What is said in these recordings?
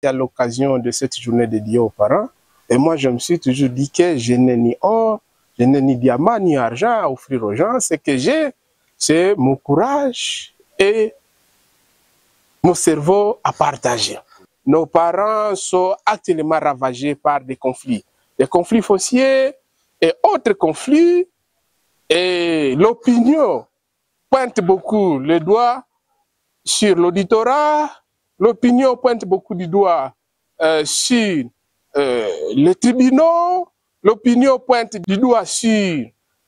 à l'occasion de cette journée dédiée aux parents. Et moi, je me suis toujours dit que je n'ai ni or, je n'ai ni diamant, ni argent à offrir aux gens. Ce que j'ai, c'est mon courage et mon cerveau à partager. Nos parents sont actuellement ravagés par des conflits fonciers et autres conflits. Et l'opinion pointe beaucoup le doigt sur l'auditorat, l'opinion pointe beaucoup du doigt sur les tribunaux, l'opinion pointe du doigt sur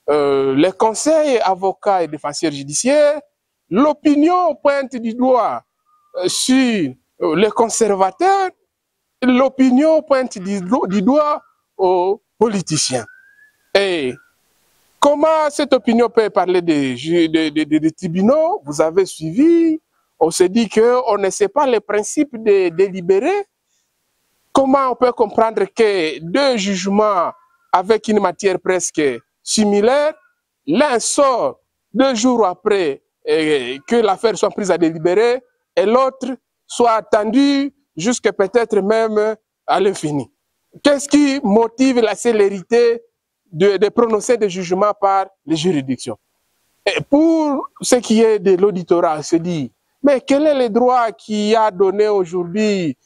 les conseils, avocats et défenseurs judiciaires, l'opinion pointe du doigt sur les conservateurs, l'opinion pointe du doigt aux politiciens. Et comment cette opinion peut parler des tribunaux? Vous avez suivi, on se dit qu'on ne sait pas les principes de délibérer. Comment on peut comprendre que deux jugements avec une matière presque similaire, l'un sort 2 jours après que l'affaire soit prise à délibérer et l'autre soit attendu jusqu'à peut-être même à l'infini? Qu'est-ce qui motive la célérité de prononcer des jugements par les juridictions? Et pour ce qui est de l'auditorat, on se dit, mais quel est le droit qui a donné aujourd'hui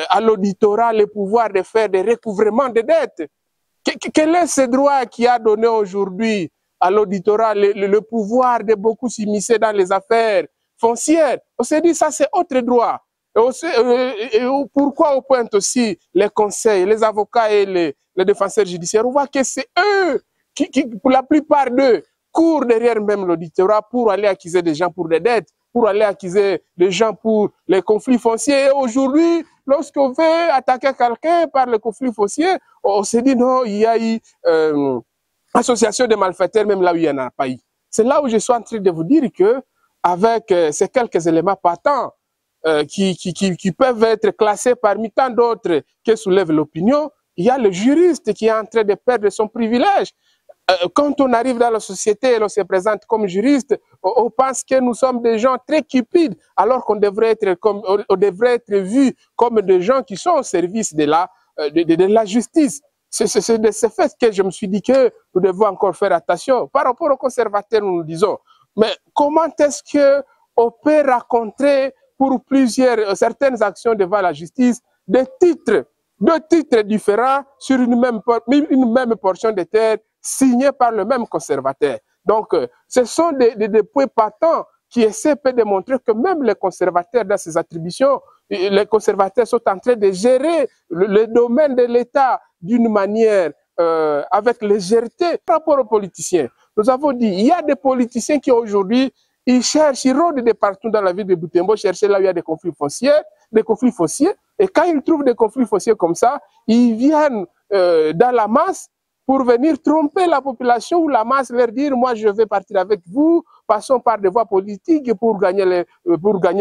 à l'auditorat le pouvoir de faire des recouvrements de dettes? Quel est ce droit qui a donné aujourd'hui à l'auditorat le pouvoir de beaucoup s'immiscer dans les affaires foncières? On se dit, ça c'est autre droit. Et pourquoi on pointe aussi les conseils, les avocats et les défenseurs judiciaires? On voit que c'est eux qui, pour la plupart d'eux, courent derrière même l'auditorat pour aller accuser des gens pour des dettes, pour aller accuser des gens pour les conflits fonciers. Et aujourd'hui, lorsqu'on veut attaquer quelqu'un par le conflit foncier, on se dit non, il y a eu association de malfaiteurs même là où il n'y en a pas eu. C'est là où je suis en train de vous dire que avec ces quelques éléments patents qui peuvent être classés parmi tant d'autres que soulève l'opinion, il y a le juriste qui est en train de perdre son privilège. Quand on arrive dans la société et on se présente comme juriste, on pense que nous sommes des gens très cupides, alors qu'on devrait être vus comme des gens qui sont au service de la justice. C'est de ce fait que je me suis dit que nous devons encore faire attention. Par rapport aux conservateurs, nous disons, mais comment est-ce qu'on peut raconter pour certaines actions devant la justice deux titres différents sur une même portion de terre signés par le même conservateur? Donc, ce sont des points patents qui essaient de démontrer que même les conservateurs dans ces attributions, les conservateurs sont en train de gérer le domaine de l'État d'une manière avec légèreté par rapport aux politiciens. Nous avons dit, il y a des politiciens qui aujourd'hui, ils rôdent de partout dans la ville de Butembo, chercher là où il y a des conflits fonciers, et quand ils trouvent des conflits fonciers comme ça, ils viennent dans la masse pour venir tromper la population ou la masse, leur dire, moi je vais partir avec vous, passons par des voies politiques pour gagner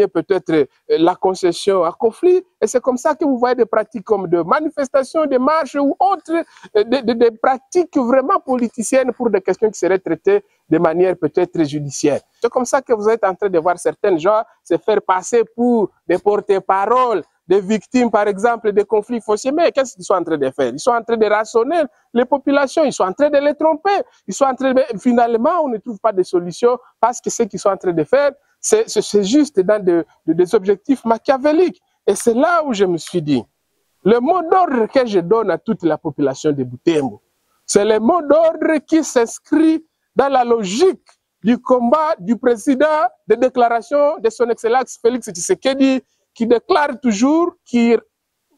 peut-être la concession à conflit. Et c'est comme ça que vous voyez des pratiques comme de manifestations, des marches ou autres, des pratiques vraiment politiciennes pour des questions qui seraient traitées de manière peut-être judiciaire. C'est comme ça que vous êtes en train de voir certains gens se faire passer pour des porte-paroles des victimes, par exemple, des conflits fonciers. Mais qu'est-ce qu'ils sont en train de faire? Ils sont en train de rationner les populations, ils sont en train de les tromper. Ils sont en train de... Finalement, on ne trouve pas de solution parce que ce qu'ils sont en train de faire, c'est juste dans des objectifs machiavéliques. Et c'est là où je me suis dit, le mot d'ordre que je donne à toute la population de Butembo, c'est le mot d'ordre qui s'inscrit dans la logique du combat du président de déclaration de son Excellence Félix Tshisekedi, qui déclare toujours, qui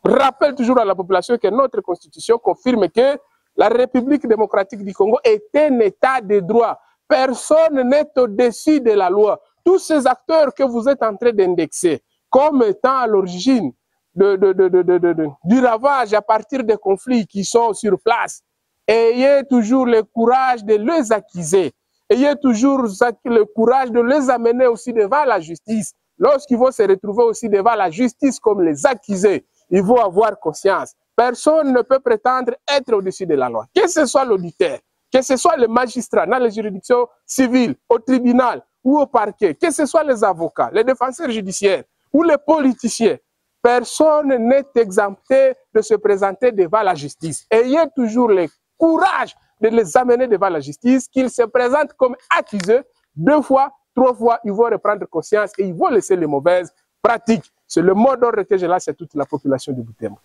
rappelle toujours à la population que notre constitution confirme que la République démocratique du Congo est un état de droit. Personne n'est au-dessus de la loi. Tous ces acteurs que vous êtes en train d'indexer comme étant à l'origine du ravage à partir des conflits qui sont sur place, ayez toujours le courage de les accuser. Ayez toujours le courage de les amener aussi devant la justice. Lorsqu'ils vont se retrouver aussi devant la justice comme les accusés, ils vont avoir conscience. Personne ne peut prétendre être au-dessus de la loi. Que ce soit l'auditeur, que ce soit le magistrat dans les juridictions civiles, au tribunal ou au parquet, que ce soit les avocats, les défenseurs judiciaires ou les politiciens. personne n'est exempté de se présenter devant la justice. Ayez toujours le courage de les amener devant la justice, qu'ils se présentent comme accusés 2 fois, 3 fois, ils vont reprendre conscience et ils vont laisser les mauvaises pratiques. C'est le mot d'ordre que je lance à toute la population de Butembo.